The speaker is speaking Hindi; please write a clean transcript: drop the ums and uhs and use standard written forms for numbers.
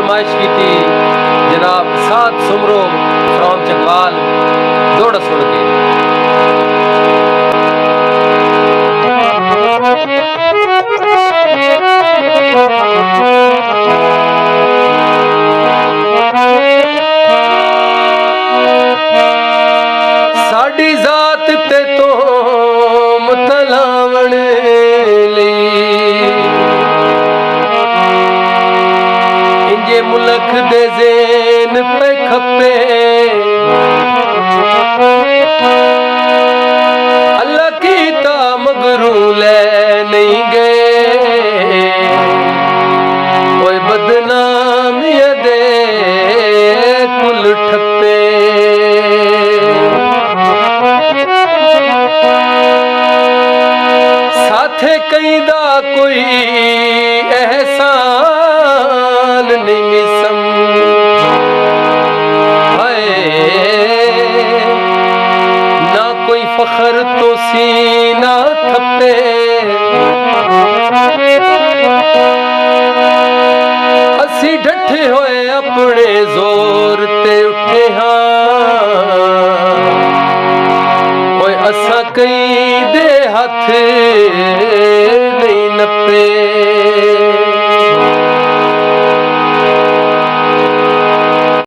फरमाइश की थी जनाब सात सुमरो फ्रॉम चकवाल दौड़ सुन के। साडी जात ते तो मतलावण इंजे मुल्क दे ज़ेन पे खपे अल्लाह कीता मगरू ले नहीं गए कोई बदनामी दे कुल ठप्पे। साथे कई दा कोई एहसान नहीं मिसम ना कोई फखर तो सीना थप्पे। असी डठे होए अपने जोर ते उठे हाँ ओए असा कई दे हथ नहीं नपे।